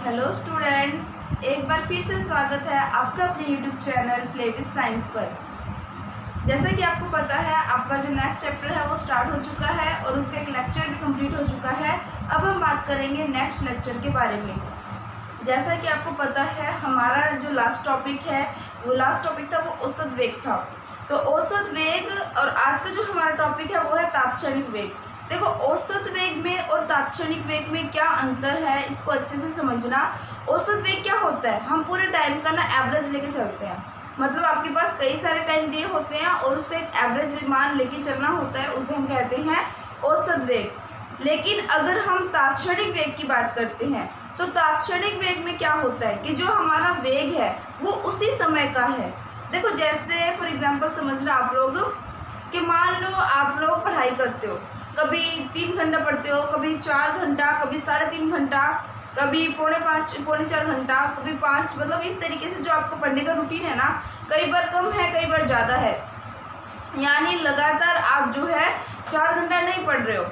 Hello students, एक बार फिर से स्वागत है आपका अपने YouTube channel play with science पर। जैसा कि आपको पता है, आपका जो नेक्स्ट चैप्टर है वो स्टार्ट हो चुका है और उसका एक लेक्चर भी कंप्लीट हो चुका है। अब हम बात करेंगे नेक्स्ट लेक्चर के बारे में। जैसा कि आपको पता है, हमारा जो लास्ट टॉपिक था वो औसत वेग था। तो औसत वेग और आज का जो हमारा टॉपिक है वो है तात्क्षणिक वेग। देखो, औसत वेग में और तात्क्षणिक वेग में क्या अंतर है, इसको अच्छे से समझना। औसत वेग क्या होता है, हम पूरे टाइम का ना एवरेज लेके चलते हैं। मतलब आपके पास कई सारे टाइम दिए होते हैं और उसका एक एवरेज मान लेके चलना होता है, उसे हम कहते हैं औसत वेग। लेकिन अगर हम तात्क्षणिक वेग की बात करते हैं तो तात्क्षणिक वेग में क्या होता है कि जो हमारा वेग है वो उसी समय का है। देखो, जैसे फॉर एग्जांपल समझना आप लोग कि मान लो आप लोग पढ़ाई करते हो, कभी 3 घंटा पढ़ते हो, कभी 4 घंटा, कभी 3.5 घंटा, कभी पौने 4 घंटा, कभी 5। मतलब इस तरीके से जो आपको पढ़ने का रूटीन है ना, कई बार कम है कई बार ज़्यादा है। यानी लगातार आप जो है 4 घंटा नहीं पढ़ रहे हो,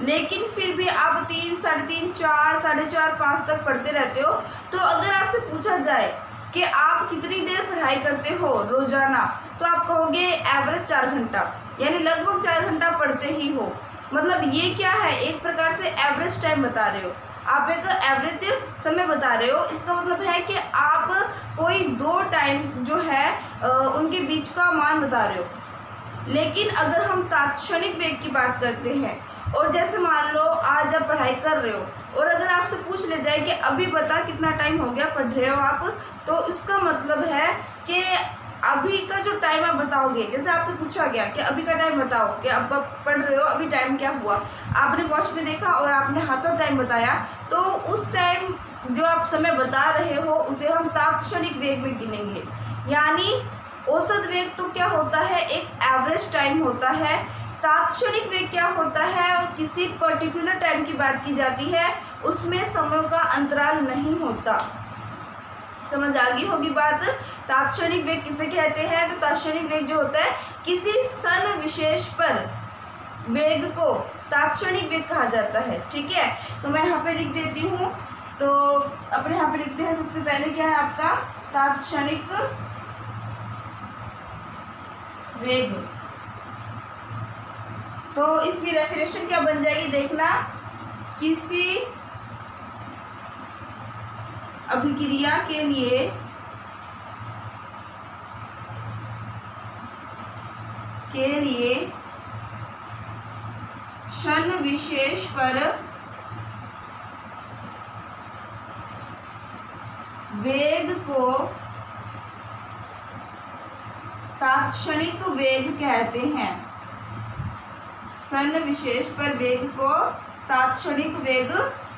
लेकिन फिर भी आप 3, 3.5, 4, 4.5, 5 तक पढ़ते रहते हो। तो अगर आपसे पूछा जाए कि आप कितनी देर पढ़ाई करते हो रोज़ाना, तो आप कहोगे एवरेज 4 घंटा, यानी लगभग 4 घंटा पढ़ते ही हो। मतलब ये क्या है, एक प्रकार से एवरेज टाइम बता रहे हो, आप एक एवरेज समय बता रहे हो। इसका मतलब है कि आप कोई 2 टाइम जो है उनके बीच का मान बता रहे हो। लेकिन अगर हम तात्क्षणिक वेग की बात करते हैं, और जैसे मान लो आज आप पढ़ाई कर रहे हो और अगर आपसे पूछ ले जाए कि अभी बता कितना टाइम हो गया पढ़ रहे हो आप, तो उसका मतलब है कि अभी का जो टाइम आप बताओगे। जैसे आपसे पूछा गया कि अभी का टाइम बताओ कि अब आप पढ़ रहे हो, अभी टाइम क्या हुआ, आपने वॉच में देखा और आपने हाथों टाइम बताया, तो उस टाइम जो आप समय बता रहे हो उसे हम तात्क्षणिक वेग में गिनेंगे। यानी औसत वेग तो क्या होता है, एक एवरेज टाइम होता है। तात्क्षणिक वेग क्या होता है, और किसी पर्टिकुलर टाइम की बात की जाती है, उसमें समय का अंतराल नहीं होता। समझ आ गई होगी बात। तात्क्षणिक वेग किसे कहते हैं, तो तात्क्षणिक वेग जो होता है किसी क्षण विशेष पर वेग को तात्क्षणिक वेग कहा जाता है। ठीक है, तो मैं यहाँ पे लिख देती हूँ। तो अपने यहाँ पे लिखते हैं, सबसे पहले क्या है आपका तात्क्षणिक वेग। तो इसकी डेफिनेशन क्या बन जाएगी, देखना, किसी अभिक्रिया के लिए क्षण विशेष पर वेग को तात्क्षणिक वेग कहते हैं। क्षण विशेष पर वेग को तात्क्षणिक वेग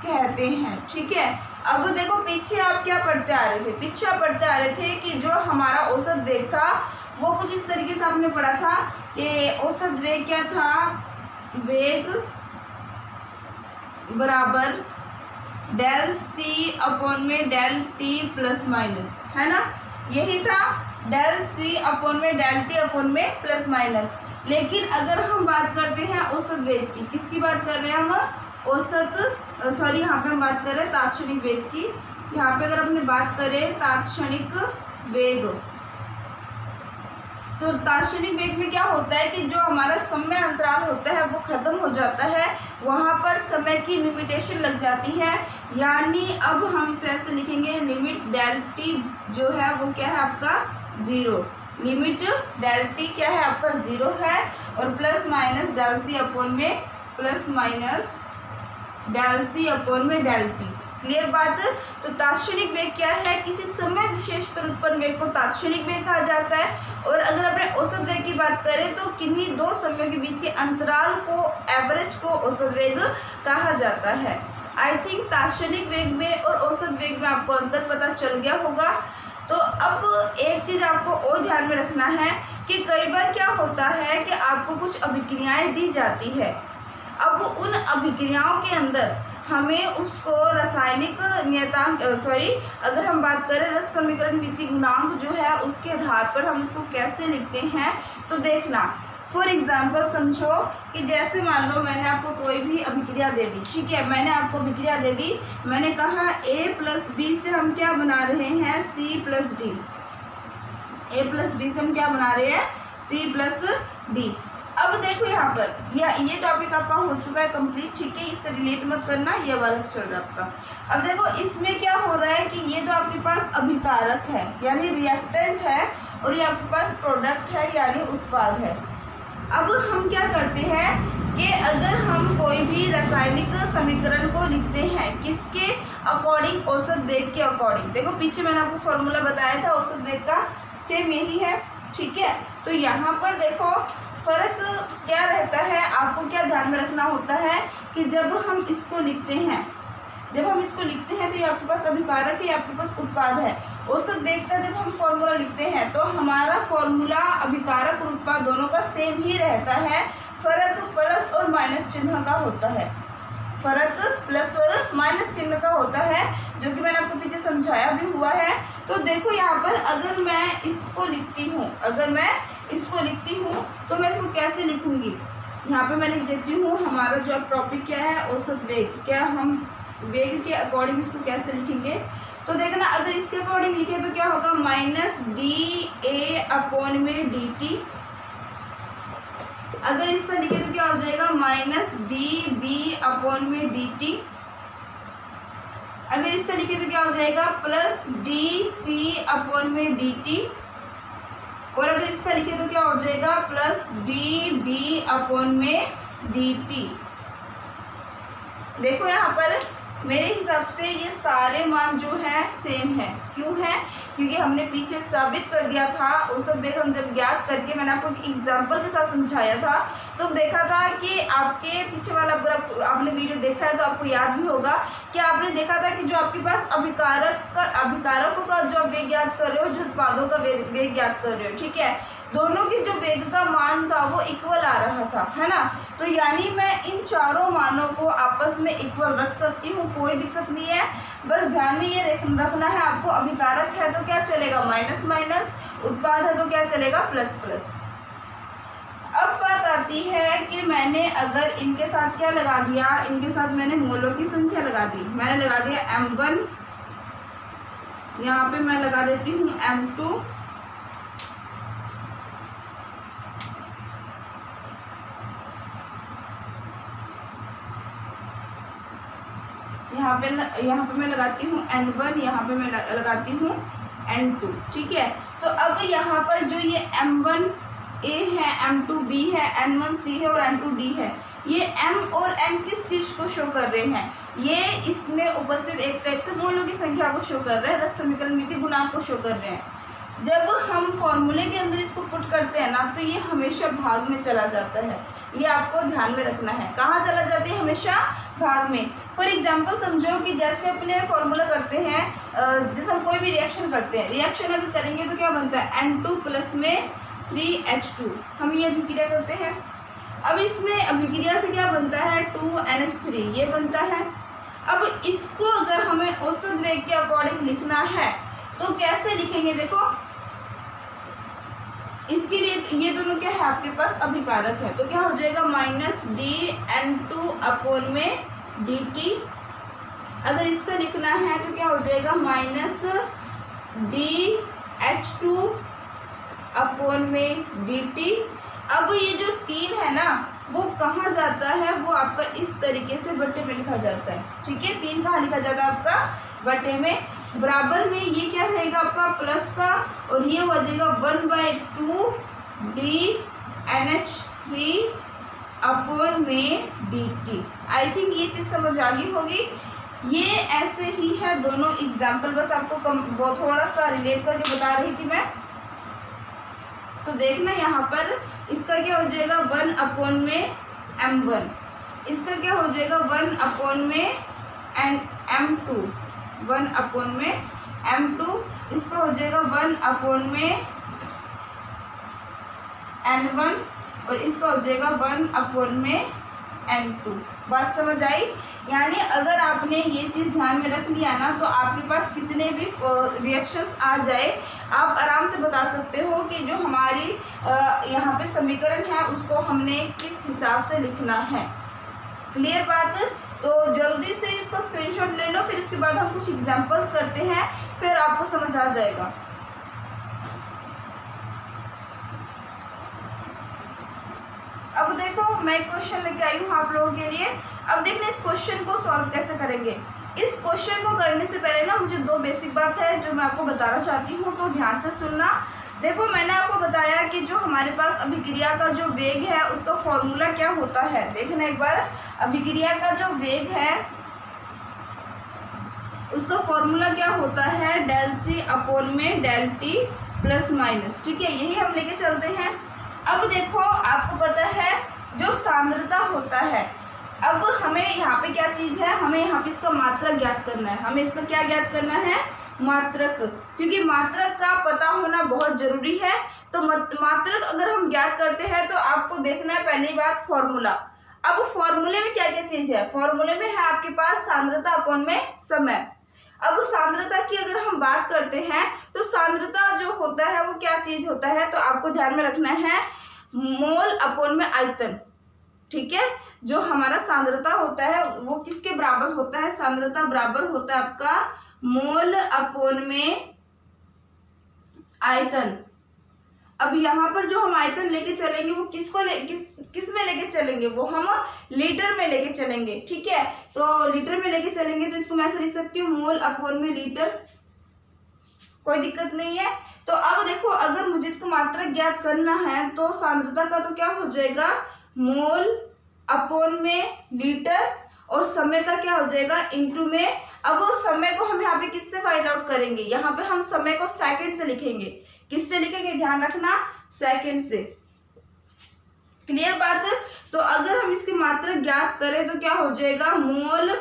कहते हैं। ठीक है, अब देखो पीछे आप क्या पढ़ते आ रहे थे, पीछे आप पढ़ते आ रहे थे कि जो हमारा औसत वेग था वो कुछ इस तरीके से आपने पढ़ा था कि औसत वेग क्या था, वेग बराबर डेल सी अपॉन में डेल टी प्लस माइनस, है ना, यही था, डेल सी अपॉन में डेल टी अपॉन में प्लस माइनस। लेकिन अगर हम बात करते हैं औसत वेग की, किसकी बात कर रहे हैं हम, यहाँ पे हम बात कर रहे हैं तात्क्षणिक वेग की। यहाँ पे अगर अपने बात करें तात्क्षणिक वेग, तो तात्क्षणिक वेग में क्या होता है कि जो हमारा समय अंतराल होता है वो खत्म हो जाता है, वहाँ पर समय की लिमिटेशन लग जाती है। यानी अब हम इसे ऐसे लिखेंगे, लिमिट डेल टी जो है वो क्या है आपका 0, लिमिट डेल टी क्या है आपका 0 है, और plus minus del C upon में plus minus del C upon में डेल टी। क्लियर बात। तो तात्क्षणिक वेग क्या है, किसी समय विशेष पर उत्पन्न वेग को तात्क्षणिक वेग कहा जाता है। और अगर अपने औसत वेग की बात करें तो किन्हीं 2 समयों के बीच के अंतराल को, एवरेज को औसत वेग कहा जाता है। आई थिंक तात्क्षणिक वेग में और औसत वेग में आपको अंतर पता चल गया होगा। तो अब एक चीज़ आपको और ध्यान में रखना है कि कई बार क्या होता है कि आपको कुछ अभिक्रियाएं दी जाती है। अब उन अभिक्रियाओं के अंदर हमें उसको रासायनिक नियतांक अगर हम बात करें रस समीकरण मिति गुणांक जो है उसके आधार पर हम उसको कैसे लिखते हैं, तो देखना, फॉर एग्जाम्पल समझो कि जैसे मान लो मैंने आपको कोई भी अभिक्रिया दे दी, ठीक है, मैंने आपको अभिक्रिया दे दी, मैंने कहा A प्लस बी से हम क्या बना रहे हैं, C plus D. A plus B से हम क्या बना रहे हैं, C प्लस डी। अब देखो यहाँ पर ये टॉपिक आपका हो चुका है कंप्लीट, ठीक है, इससे रिलेट मत करना, ये वाला चल रहा है आपका। अब देखो इसमें क्या हो रहा है कि ये तो आपके पास अभिकारक है यानी रिएक्टेंट है, और ये आपके पास प्रोडक्ट है यानी उत्पाद है। अब हम क्या करते हैं कि अगर हम कोई भी रासायनिक समीकरण को लिखते हैं किसके अकॉर्डिंग, औसत वेग के अकॉर्डिंग। देखो पीछे मैंने आपको फॉर्मूला बताया था औसत वेग का, सेम यही है, ठीक है। तो यहाँ पर देखो फ़र्क क्या रहता है, आपको क्या ध्यान में रखना होता है कि जब हम इसको लिखते हैं तो ये आपके पास अभिकारक है, ये आपके पास उत्पाद है। औसत वेग का जब हम फॉर्मूला लिखते हैं तो हमारा फॉर्मूला अभिकारक और उत्पाद दोनों का सेम ही रहता है, फ़र्क प्लस और माइनस चिन्ह का होता है, फ़र्क प्लस और माइनस चिन्ह का होता है, जो कि मैंने आपको पीछे समझाया भी हुआ है। तो देखो यहाँ पर अगर मैं इसको लिखती हूँ तो मैं इसको कैसे लिखूँगी, यहाँ पे मैं लिख देती हूँ हमारा जो टॉपिक क्या है, औसत वेग। क्या हम वेग के अकॉर्डिंग इसको कैसे लिखेंगे, तो देखना अगर इसके अकॉर्डिंग लिखे तो क्या होगा, माइनस डी ए अपॉन में डी टी। अगर इसका लिखे तो क्या हो जाएगा, माइनस डी बी अपॉन में डी टी। अगर इसका लिखे तो क्या हो जाएगा, प्लस डी सी अपॉन में डी टी। और अगर इसका लिखे तो क्या हो जाएगा, प्लस डी डी अपॉन में डी टी। देखो यहाँ पर मेरे हिसाब से ये सारे मान जो है सेम है। क्यों है, क्योंकि हमने पीछे साबित कर दिया था, औसत वेग हम जब ज्ञात करके मैंने आपको एक एग्जाम्पल के साथ समझाया था, तो देखा था कि आपके पीछे वाला पूरा आपने वीडियो देखा है तो आपको याद भी होगा कि आपने देखा था कि जो आपके पास अभिकारकों का जो वेग ज्ञात कर रहे हो, जो उत्पादों का वेग ज्ञात कर रहे हो, ठीक है, दोनों की जो वेग का मान था वो इक्वल आ रहा था, है ना। तो यानी मैं इन चारों मानों को आपस में इक्वल रख सकती हूँ, कोई दिक्कत नहीं है। बस ध्यान में ये रखना है आपको, अभिकारक है तो क्या चलेगा, माइनस माइनस, उत्पाद है तो क्या चलेगा, प्लस प्लस। अब बात आती है कि मैंने अगर इनके साथ क्या लगा दिया, इनके साथ मैंने मोलों की संख्या लगा दी। मैंने लगा दिया M1, यहाँ पे मैं लगा देती हूँ M2, यहाँ पे मैं लगाती हूँ N1, यहाँ पे मैं लगाती हूँ N2, ठीक है। तो अब यहाँ पर जो ये M1 A है, M2 B है, N1 C है और N2 D है, ये M और N किस चीज़ को शो कर रहे हैं, ये इसमें उपस्थित एक टाइप से मोलों की संख्या को शो कर रहे हैं, रस समीकरण नीति गुणांक को शो कर रहे हैं। जब हम फॉर्मूले के अंदर इसको पुट करते हैं ना, तो ये हमेशा भाग में चला जाता है, ये आपको ध्यान में रखना है। कहाँ चला जाता है, हमेशा भाग में। फॉर एग्जांपल समझो कि जैसे अपने फॉर्मूला करते हैं, जैसे हम कोई भी रिएक्शन करते हैं, रिएक्शन अगर करेंगे तो क्या बनता है, N2 प्लस में 3H2, हम ये अभिक्रिया करते हैं। अब इसमें अभिक्रिया से क्या बनता है, 2NH3 ये बनता है। अब इसको अगर हमें औसत वेग के अकॉर्डिंग लिखना है तो कैसे लिखेंगे, देखो इसके लिए ये दोनों क्या है आपके पास अभिकारक है, तो क्या हो जाएगा, माइनस DN2 अपॉन में DT। अगर इसका लिखना है तो क्या हो जाएगा, माइनस DH2 अपॉन में DT। अब ये जो 3 है ना, वो कहाँ जाता है, वो आपका इस तरीके से बट्टे में लिखा जाता है, ठीक है। 3 कहाँ लिखा जाता है आपका, बट्टे में। बराबर में ये क्या रहेगा आपका, प्लस का, और ये हो जाएगा 1/2 DNH3 अपॉन में DT। आई थिंक ये चीज़ समझ आ गई होगी। ये ऐसे ही है दोनों एग्जाम्पल, बस आपको वो थोड़ा सा रिलेट करके बता रही थी मैं। तो देखना यहाँ पर इसका क्या हो जाएगा, 1 अपॉन में M1, इसका क्या हो जाएगा 1 अपॉन में M2, 1 अपॉन में M2, इसका हो जाएगा 1 अपॉन में N1 और इसका हो जाएगा 1 अपॉन में N2। बात समझ आई? यानी अगर आपने ये चीज़ ध्यान में रख लिया ना, तो आपके पास कितने भी रिएक्शंस आ जाए, आप आराम से बता सकते हो कि जो हमारी यहाँ पे समीकरण है उसको हमने किस हिसाब से लिखना है। क्लियर बात? तो जल्दी से इसका स्क्रीनशॉट ले लो, फिर इसके बाद हम कुछ एग्जांपल्स करते हैं, फिर आपको समझ आ जाएगा। अब देखो मैं एक क्वेश्चन लेके आई हूँ आप लोगों के लिए। अब देखना इस क्वेश्चन को सॉल्व कैसे करेंगे। इस क्वेश्चन को करने से पहले ना मुझे दो बेसिक बात है जो मैं आपको बताना चाहती हूँ, तो ध्यान से सुनना। देखो मैंने आपको बताया कि जो हमारे पास अभिक्रिया का जो वेग है उसका फॉर्मूला क्या होता है। देखना एक बार, अभिक्रिया का जो वेग है उसका फॉर्मूला क्या होता है, डेल सी अपॉन में डेल टी प्लस माइनस। ठीक है, यही हम लेके चलते हैं। अब देखो आपको पता है जो सांद्रता होता है, अब हमें यहाँ पे क्या चीज़ है, हमें यहाँ पे इसका मात्रक ज्ञात करना है। हमें इसका क्या ज्ञात करना है, मात्रक, क्योंकि मात्रक का पता होना बहुत जरूरी है। तो मात्रक अगर हम ज्ञात करते हैं तो आपको देखना है पहली बात फॉर्मूला। अब फॉर्मूले में क्या क्या चीज़ है, फॉर्मूले में है आपके पास सांद्रता अपॉन में समय। अब सांद्रता की अगर हम बात करते हैं तो सांद्रता जो होता है वो क्या चीज होता है, तो आपको ध्यान में रखना है मोल अपॉन में आयतन। ठीक है, जो हमारा सांद्रता होता है वो किसके बराबर होता है, सांद्रता बराबर होता है आपका मोल अपॉन में आयतन। अब यहाँ पर जो हम आयतन लेके चलेंगे वो किस में लेके चलेंगे, वो हम लीटर में लेके चलेंगे। ठीक है, तो लीटर में लेके चलेंगे तो इसको मैं ऐसे लिख सकती हूँ मोल अपॉन में लीटर, कोई दिक्कत नहीं है। तो अब देखो अगर मुझे इसका मात्रक ज्ञात करना है तो सांद्रता का तो क्या हो जाएगा, मोल अपॉन में लीटर, और समय का क्या हो जाएगा इंटू में। अब समय को हम यहाँ पे किससे फाइंड आउट करेंगे, यहाँ पे हम समय को सेकंड से लिखेंगे। किससे लिखेंगे, ध्यान रखना, सेकंड से। क्लियर बात है? तो अगर हम इसकी मात्रा ज्ञात करें तो क्या हो जाएगा, मोल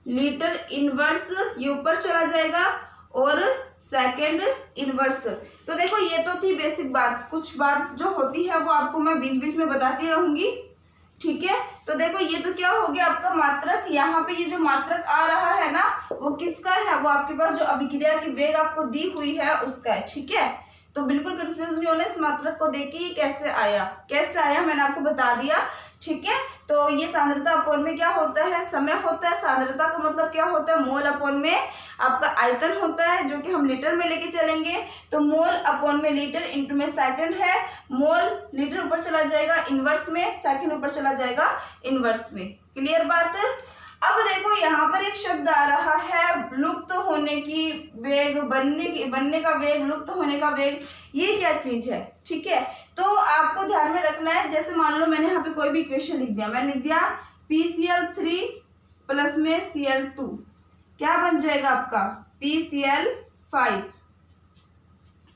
लीटर इनवर्स, ये ऊपर चला जाएगा, और सेकंड इनवर्स। तो देखो ये तो थी बेसिक बात, कुछ बात जो होती है वो आपको मैं बीच बीच में बताती रहूंगी। ठीक है, तो देखो ये तो क्या हो गया आपका मात्रक। यहाँ पे ये जो मात्रक आ रहा है ना वो किसका है, वो आपके पास जो अभिक्रिया की वेग आपको दी हुई है उसका है। ठीक है, तो बिल्कुल कंफ्यूज नहीं होना, इस मात्रक को देखिए ये कैसे आया मैंने आपको बता दिया। ठीक है, तो ये सांद्रता अपॉन में क्या होता है, समय होता है। सांद्रता का मतलब क्या होता है, मोल अपॉन में आपका आयतन होता है, जो कि हम लीटर में लेके चलेंगे। तो मोल अपॉन में लीटर इंटू में सेकंड है, मोल लीटर ऊपर चला जाएगा इनवर्स में, सेकंड ऊपर चला जाएगा इनवर्स में। क्लियर बात? अब देखो यहाँ पर एक शब्द आ रहा है लुप्त होने की वेग, बनने का वेग, लुप्त होने का वेग, ये क्या चीज है। ठीक है, तो आपको ध्यान में रखना है, जैसे मान लो मैंने यहाँ पे कोई भी इक्वेशन लिख दिया, मैंने लिख दिया PCl3 प्लस में Cl2, क्या बन जाएगा आपका PCl5,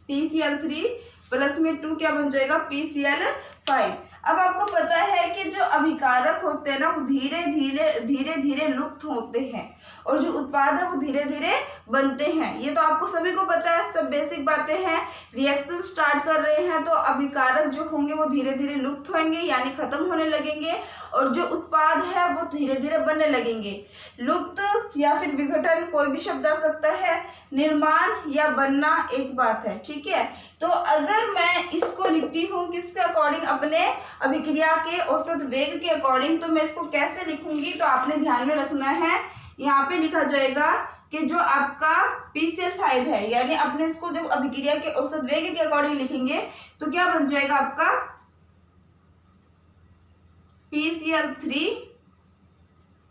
PCl3 प्लस में 2 क्या बन जाएगा PCl5। अब आपको पता है कि जो अभिकारक होते हैं ना वो धीरे धीरे लुप्त होते हैं, और जो उत्पाद है वो धीरे धीरे बनते हैं। ये तो आपको सभी को पता है, सब बेसिक बातें हैं। रिएक्शन स्टार्ट कर रहे हैं तो अभिकारक जो होंगे वो धीरे धीरे लुप्त होंगे, यानी खत्म होने लगेंगे, और जो उत्पाद है वो धीरे धीरे बनने लगेंगे। लुप्त या फिर विघटन कोई भी शब्द आ सकता है, निर्माण या बनना एक बात है। ठीक है, तो अगर मैं इसको लिखती हूँ किसके अकॉर्डिंग, अपने अभिक्रिया के औसत वेग के अकॉर्डिंग, तो मैं इसको कैसे लिखूंगी, तो आपने ध्यान में रखना है, यहाँ पे लिखा जाएगा कि जो आपका PCl5 है, यानी अपने इसको जब अभिक्रिया के औसत वेग के अकॉर्डिंग लिखेंगे तो क्या बन जाएगा आपका PCl3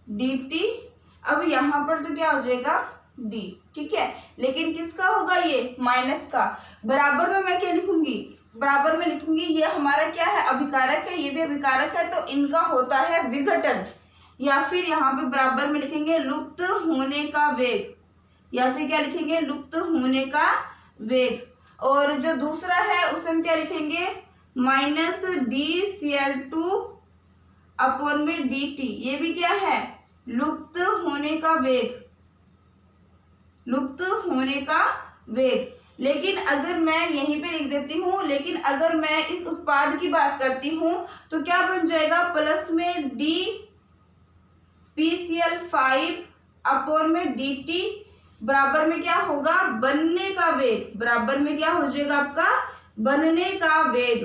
dt। अब यहाँ पर तो क्या हो जाएगा D। ठीक है, लेकिन किसका होगा, ये माइनस का। बराबर में मैं क्या लिखूंगी, बराबर में लिखूंगी ये हमारा क्या है, अभिकारक है, ये भी अभिकारक है, तो इनका होता है विघटन, या फिर यहाँ पे बराबर में लिखेंगे लुप्त होने का वेग, या फिर क्या लिखेंगे लुप्त होने का वेग। और जो दूसरा है उसे हम क्या लिखेंगे माइनस DCl2 अपॉन में dt, ये भी क्या है लुप्त होने का वेग, लुप्त होने का वेग। लेकिन अगर मैं यहीं पे लिख देती हूँ, लेकिन अगर मैं इस उत्पाद की बात करती हूँ तो क्या बन जाएगा प्लस में D PCl5/dt बराबर में क्या होगा, बनने का वेग, बराबर में क्या हो जाएगा आपका, बनने का वेग।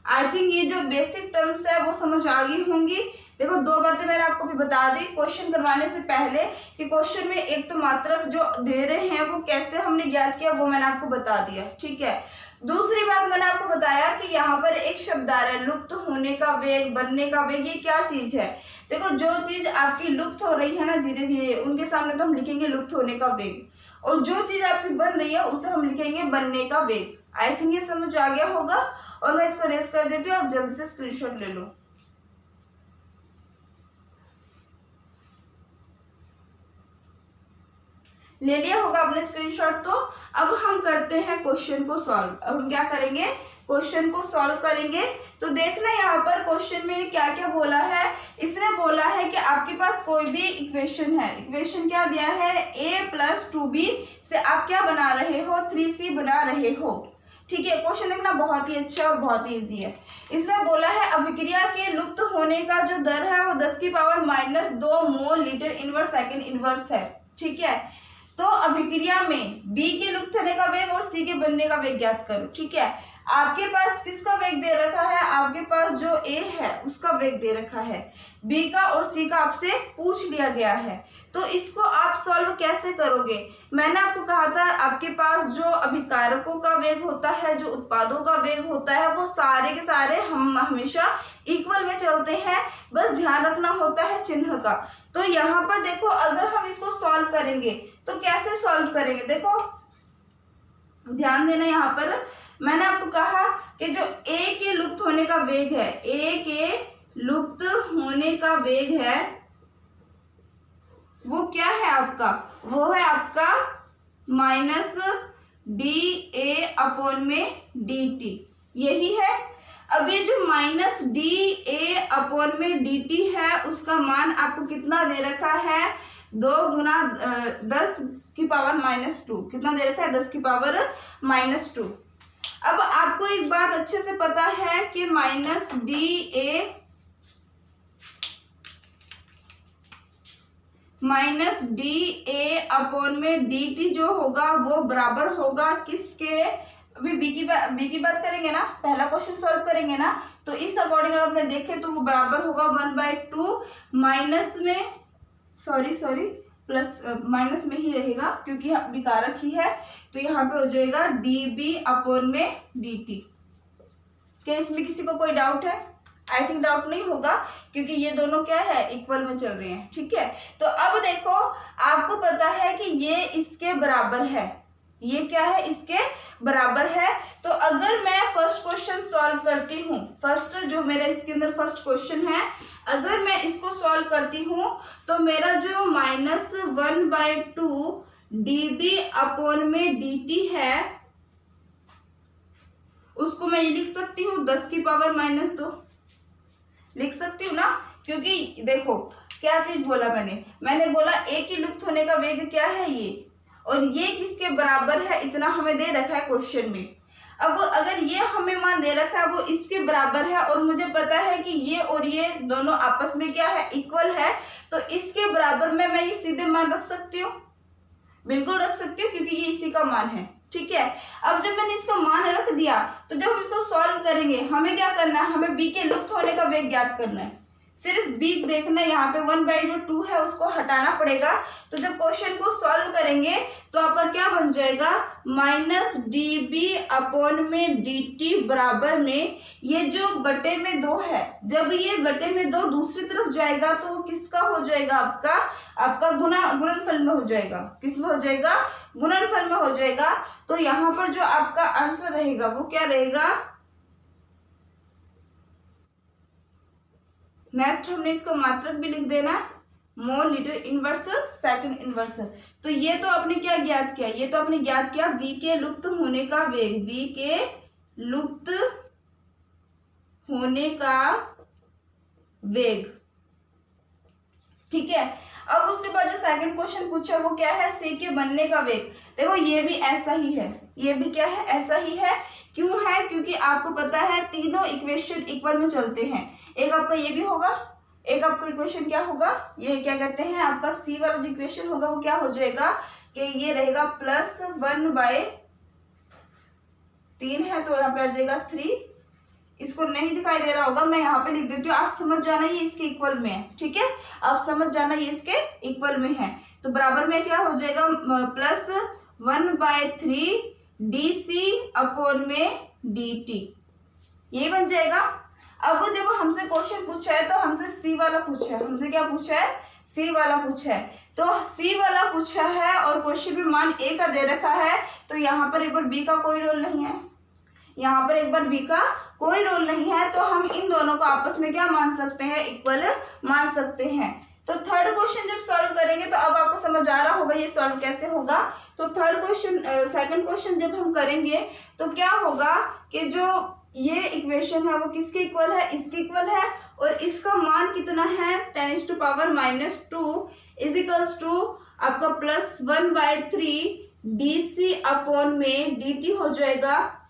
आई थिंक ये जो बेसिक टर्म्स है वो समझ आ गई होंगी। देखो दो बातें मैंने आपको भी बता दी क्वेश्चन करवाने से पहले कि क्वेश्चन में एक तो मात्रक जो दे रहे हैं वो कैसे हमने ज्ञात किया वो मैंने आपको बता दिया, ठीक है। दूसरी बात मैंने आपको बताया कि यहाँ पर एक शब्द आ रहा है लुप्त होने का वेग, बनने का वेग, ये क्या चीज है। देखो जो चीज आपकी लुप्त हो रही है ना धीरे धीरे, उनके सामने तो हम लिखेंगे लुप्त होने का वेग, और जो चीज आपकी बन रही है उसे हम लिखेंगे बनने का वेग। आई थिंक ये समझ आ गया होगा, और मैं इसको रेस कर देती हूँ, आप जल्दी से स्क्रीनशॉट ले लो। ले लिया होगा आपने स्क्रीनशॉट। तो अब हम करते हैं क्वेश्चन को सॉल्व। अब हम क्या करेंगे, क्वेश्चन को सॉल्व करेंगे। तो देखना यहाँ पर क्वेश्चन में क्या क्या बोला है। इसने बोला है कि आपके पास कोई भी इक्वेशन है, इक्वेशन क्या दिया है, a + 2b से आप क्या बना रहे हो, 3c बना रहे हो, ठीक है। क्वेश्चन देखना बहुत ही अच्छा और बहुत ही इजी है। इसमें बोला है अभिक्रिया के लुप्त होने का जो दर है वो 10⁻² mole litre inverse second inverse है, ठीक है। तो अभिक्रिया में B के लुप्त होने का वेग और C के बनने का वेग ज्ञात करो, ठीक है। आपके पास किसका वेग दे रखा है, आपके पास जो A है उसका वेग दे रखा है, B का और C का आपसे पूछ लिया गया है। तो इसको आप सॉल्व कैसे करोगे, मैंने आपको कहा था आपके पास जो अभिकारकों का वेग होता है, जो उत्पादों का वेग होता है, वो सारे के सारे हम हमेशा इक्वल में चलते हैं, बस ध्यान रखना होता है चिन्ह का। तो यहाँ पर देखो अगर हम इसको सॉल्व करेंगे तो कैसे सॉल्व करेंगे, देखो ध्यान देना। यहाँ पर मैंने आपको कहा कि जो A के लुप्त होने का वेग है, A के लुप्त होने का वेग है वो क्या है आपका, वो है आपका -dA/dt, यही है। अब ये जो -dA/dt है उसका मान आपको कितना दे रखा है, 2 × 10⁻², कितना दे रखा है, 10⁻²। अब आपको एक बात अच्छे से पता है कि -dA/dt जो होगा वो बराबर होगा किसके, अभी बी की बात करेंगे ना, पहला क्वेश्चन सॉल्व करेंगे ना, तो इस अकॉर्डिंग अगर आपने देखे तो वो बराबर होगा 1/2 माइनस में प्लस माइनस में ही रहेगा क्योंकि विकारक ही है, तो यहाँ पे हो जाएगा dB/dt। क्या इसमें किसी को कोई डाउट है, आई थिंक डाउट नहीं होगा क्योंकि ये दोनों क्या है, इक्वल में चल रहे हैं, ठीक है। तो अब देखो आपको पता है कि ये इसके बराबर है, ये क्या है, इसके बराबर है। तो अगर मैं फर्स्ट क्वेश्चन सॉल्व करती हूँ, फर्स्ट जो मेरा इसके अंदर फर्स्ट क्वेश्चन है, अगर मैं इसको सॉल्व करती हूँ तो मेरा जो -1/2 dB/dt है उसको मैं ये लिख सकती हूँ 10⁻², लिख सकती हूँ ना, क्योंकि देखो क्या चीज बोला मैंने बोला A की लुप्त होने का वेग क्या है ये, और ये किसके बराबर है, इतना हमें दे रखा है क्वेश्चन में। अब अगर ये हमें मान दे रखा है वो इसके बराबर है और मुझे पता है कि ये और ये दोनों आपस में क्या है, इक्वल है, तो इसके बराबर में मैं ये सीधे मान रख सकती हूँ, बिल्कुल रख सकती हूँ क्योंकि ये इसी का मान है, ठीक है। अब जब मैंने इसका मान रख दिया तो जब हम इसको सॉल्व करेंगे हमें क्या करना है, हमें B के लुप्त होने का वेग ज्ञात करना है। सिर्फ B देखना, यहाँ पे 1/2 है उसको हटाना पड़ेगा। तो जब क्वेश्चन को सॉल्व करेंगे तो आपका क्या बन जाएगा, -dB/dt बराबर में ये जो बटे में 2 है, जब ये बटे में 2 दूसरी तरफ जाएगा तो वो किसका हो जाएगा, आपका गुणनफल में हो जाएगा। किस में हो जाएगा, गुणनफल में हो जाएगा। तो यहाँ पर जो आपका आंसर रहेगा वो क्या रहेगा, नेक्स्ट हमने इसको मात्रक भी लिख देना, mole litre inverse second inverse. तो ये तो आपने क्या ज्ञात किया, ये तो आपने ज्ञात किया B के लुप्त होने का वेग, B के लुप्त होने का वेग, ठीक है। अब उसके बाद जो सेकंड क्वेश्चन पूछा वो क्या है, C के बनने का वेग। देखो ये भी ऐसा ही है, ये भी क्या है, ऐसा ही है। क्यों है, क्योंकि आपको पता है तीनों इक्वेशन इक्वल में चलते हैं। एक आपका ये भी होगा, एक आपका इक्वेशन क्या होगा, ये क्या कहते हैं आपका सी वाला जो इक्वेशन होगा वो क्या हो जाएगा कि ये रहेगा +1/3 है, तो यहाँ पे आ जाएगा 3। इसको नहीं दिखाई दे रहा होगा, मैं यहाँ पे लिख देती हूँ, आप समझ जाना ये इसके इक्वल में है, ठीक है, आप समझ जाना ये इसके इक्वल में है। तो बराबर में क्या हो जाएगा +1/3 dc/dt, ये बन जाएगा। अब जब हमसे क्वेश्चन पूछा है तो हमसे सी वाला पूछा है, हमसे क्या पूछा है, सी वाला पूछा है। तो सी वाला पूछा है और क्वेश्चन में मान ए का दे रखा है, तो यहाँ पर एक बार बी का कोई रोल नहीं है, यहाँ पर एक बार बी का कोई रोल नहीं है, तो हम इन दोनों को आपस में क्या मान सकते हैं, इक्वल मान सकते हैं। तो थर्ड क्वेश्चन जब सॉल्व करेंगे तो अब आपको समझ आ रहा होगा ये सॉल्व कैसे होगा। तो सेकंड क्वेश्चन जब हम करेंगे तो क्या होगा कि जो ये इक्वेशन है वो किसके इक्वल है, इसके इक्वल है, और इसका मान कितना है 10⁻⁻2 इजिकल्स टू आपका +1/3 dc/dt हो जाएगा।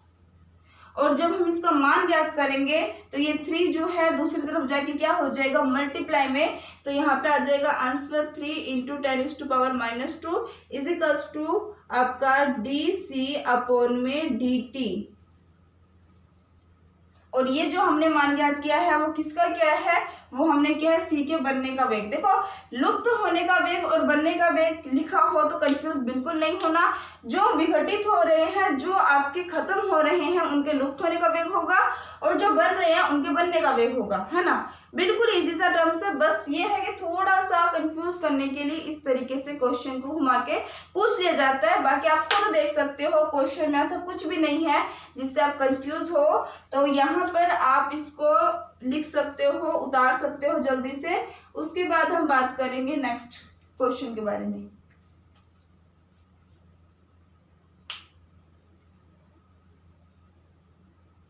और जब हम इसका मान ज्ञात करेंगे तो ये 3 जो है दूसरी तरफ जाके क्या हो जाएगा, मल्टीप्लाई में, तो यहाँ पे आ जाएगा आंसर 3 × 10⁻⁻2 इजिकल्स टू आपका dc/dt। और ये जो हमने मान ज्ञात किया है वो किसका क्या है, वो हमने क्या है, सी के बनने का वेग। देखो लुप्त होने का वेग और बनने का वेग लिखा हो तो कंफ्यूज बिल्कुल नहीं होना। जो विघटित हो रहे हैं, जो आपके खत्म हो रहे हैं, उनके लुप्त होने का वेग होगा, और जो बन रहे हैं उनके बनने का वेग होगा, है ना। बिल्कुल इजी सा टर्म्स है, बस ये है कि थोड़ा सा कंफ्यूज करने के लिए इस तरीके से क्वेश्चन को घुमा के पूछ लिया जाता है। बाकी आप खुद देख सकते हो क्वेश्चन में ऐसा कुछ भी नहीं है जिससे आप कंफ्यूज हो। तो यहाँ पर आप इसको लिख सकते हो, उतार सकते हो जल्दी से। उसके बाद हम बात करेंगे नेक्स्ट क्वेश्चन के बारे में।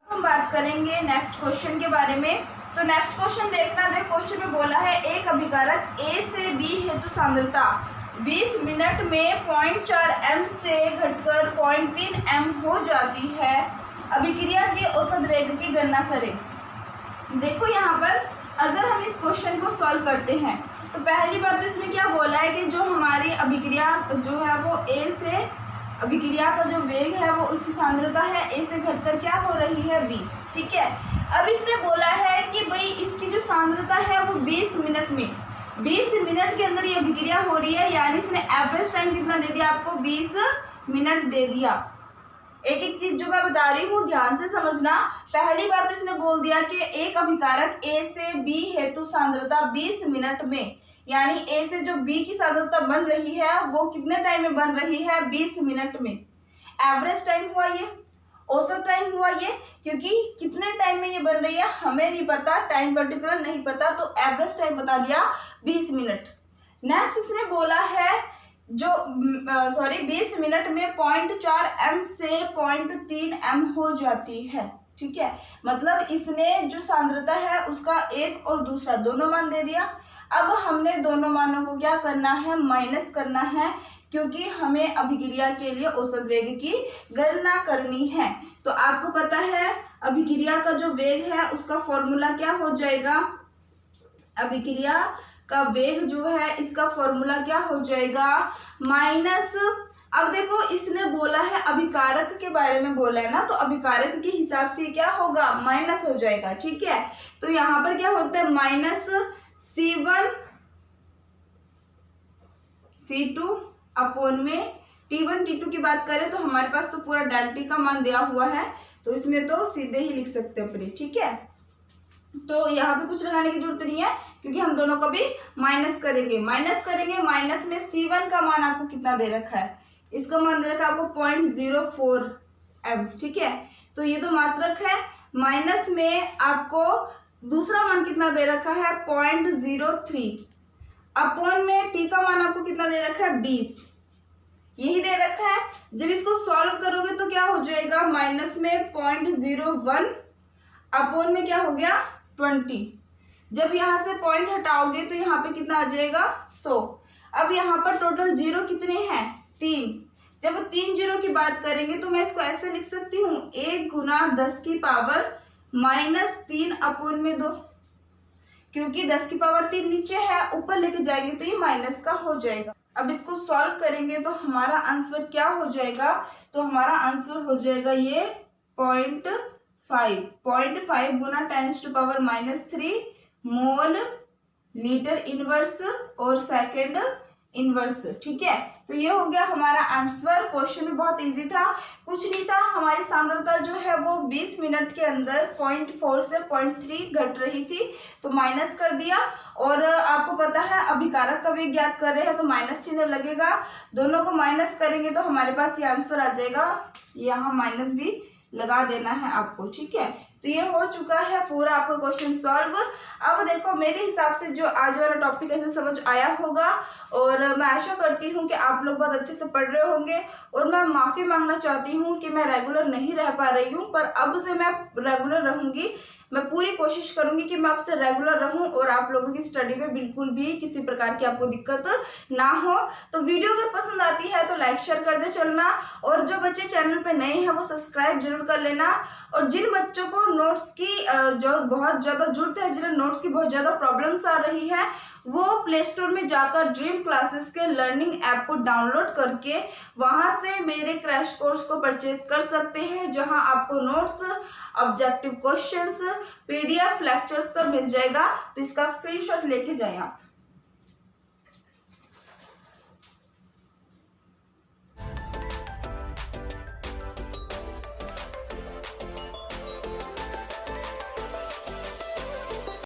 हम बात करेंगे नेक्स्ट क्वेश्चन के बारे में। तो नेक्स्ट क्वेश्चन देखना, देख क्वेश्चन में बोला है एक अभिकारक ए से बी हेतु सांद्रता 20 मिनट में 0.4 m से घटकर 0.3 m हो जाती है, अभिक्रिया के औसत वेग की गणना करें। देखो यहाँ पर अगर हम इस क्वेश्चन को सॉल्व करते हैं तो पहली बात तो इसने क्या बोला है कि जो हमारी अभिक्रिया जो है वो ए से, अभिक्रिया का जो वेग है वो उसकी सांद्रता है ए से घटकर क्या हो रही है, बी, ठीक है। अब इसने बोला है कि भाई इसकी जो सांद्रता है वो 20 मिनट में, 20 मिनट के अंदर ये अभिक्रिया हो रही है, यानी इसने एवरेज टाइम कितना दे दिया आपको, 20 मिनट दे दिया। एक एक चीज जो मैं बता रही हूँ ध्यान से समझना। पहली बात तो इसने बोल दिया कि एक अभिकारक ए से बी हेतु सांद्रता 20 मिनट में, यानी ए से जो बी की सांद्रता बन रही है वो कितने टाइम में बन रही है, 20 मिनट में। एवरेज टाइम हुआ ये, औसत टाइम हुआ ये, क्योंकि कितने टाइम में ये बन रही है हमें नहीं पता, टाइम पर्टिकुलर नहीं पता, तो एवरेज टाइम बता दिया 20 मिनट। नेक्स्ट इसने बोला है जो 20 मिनट में 0.4 m से 0.3 m हो जाती है, ठीक है। मतलब इसने जो सांद्रता है उसका एक और दूसरा दोनों मान दे दिया। अब हमने दोनों मानों को क्या करना है, माइनस करना है, क्योंकि हमें अभिक्रिया के लिए औसत वेग की गणना करनी है। तो आपको पता है अभिक्रिया का जो वेग है उसका फॉर्मूला क्या हो जाएगा, अभिक्रिया का वेग जो है इसका फॉर्मूला क्या हो जाएगा, माइनस। अब देखो इसने बोला है अभिकारक के बारे में बोला है ना, तो अभिकारक के हिसाब से क्या होगा, माइनस हो जाएगा, ठीक है। तो यहाँ पर क्या होता है, माइनस C1 C2 अपॉन में T1 T2 की बात करें तो हमारे पास तो पूरा डेल्टा का मान दिया हुआ है, तो इसमें तो सीधे ही लिख सकते हैं अपने, ठीक है। तो यहाँ पे कुछ लगाने की जरूरत नहीं है क्योंकि हम दोनों को भी माइनस करेंगे। माइनस में C1 का मान आपको कितना दे रखा है, इसका मान दे रखा है आपको 0.04 m, ठीक है। तो ये तो मात्रक है। माइनस में आपको दूसरा मान कितना दे रखा है, 0.03 अपॉन में टी का मान आपको कितना दे रखा है, 20, यही दे रखा है। जब इसको सॉल्व करोगे तो क्या हो जाएगा, माइनस में 0.01 अपॉन में क्या हो गया 20। जब यहाँ से पॉइंट हटाओगे तो यहाँ पे कितना आ जाएगा 100। अब यहाँ पर टोटल जीरो कितने हैं, 3। जब 3 जीरो की बात करेंगे तो मैं इसको ऐसे लिख सकती हूँ 1 × 10⁻³ अपॉन में 2। क्योंकि 10 की पावर 3 नीचे है, ऊपर लेके जाएंगे तो ये माइनस का हो जाएगा। अब इसको सॉल्व करेंगे तो हमारा आंसर क्या हो जाएगा, तो हमारा आंसर हो जाएगा ये 0.5 गुना 10⁻³ मोल लीटर इनवर्स और सेकंड इनवर्स। ठीक है, तो ये हो गया हमारा आंसर। क्वेश्चन भी बहुत इजी था, कुछ नहीं था। हमारी सांद्रता जो है वो 20 मिनट के अंदर 0.4 से 0.3 घट रही थी, तो माइनस कर दिया। और आपको पता है अभिकारक का वेग ज्ञात कर रहे हैं तो माइनस चिन्ह लगेगा, दोनों को माइनस करेंगे तो हमारे पास ये आंसर आ जाएगा। यहाँ माइनस भी लगा देना है आपको। ठीक है, तो ये हो चुका है पूरा आपका क्वेश्चन सॉल्व। अब देखो मेरे हिसाब से जो आज वाला टॉपिक ऐसे समझ आया होगा, और मैं आशा करती हूँ कि आप लोग बहुत अच्छे से पढ़ रहे होंगे। और मैं माफ़ी मांगना चाहती हूँ कि मैं रेगुलर नहीं रह पा रही हूँ, पर अब से मैं रेगुलर रहूँगी। मैं पूरी कोशिश करूंगी कि मैं आपसे रेगुलर रहूं और आप लोगों की स्टडी में बिल्कुल भी किसी प्रकार की आपको दिक्कत ना हो। तो वीडियो अगर पसंद आती है तो लाइक शेयर कर दे चलना, और जो बच्चे चैनल पे नए हैं वो सब्सक्राइब जरूर कर लेना। और जिन बच्चों को नोट्स की जो बहुत ज़्यादा जरूरत है, जिन्हें नोट्स की बहुत ज़्यादा प्रॉब्लम्स आ रही है, वो प्ले स्टोर में जाकर ड्रीम क्लासेस के लर्निंग ऐप को डाउनलोड करके वहां से मेरे क्रैश कोर्स को परचेज कर सकते हैं, जहां आपको notes, objective questions, PDF lecture सब मिल जाएगा। तो इसका स्क्रीनशॉट लेके जाएं आप।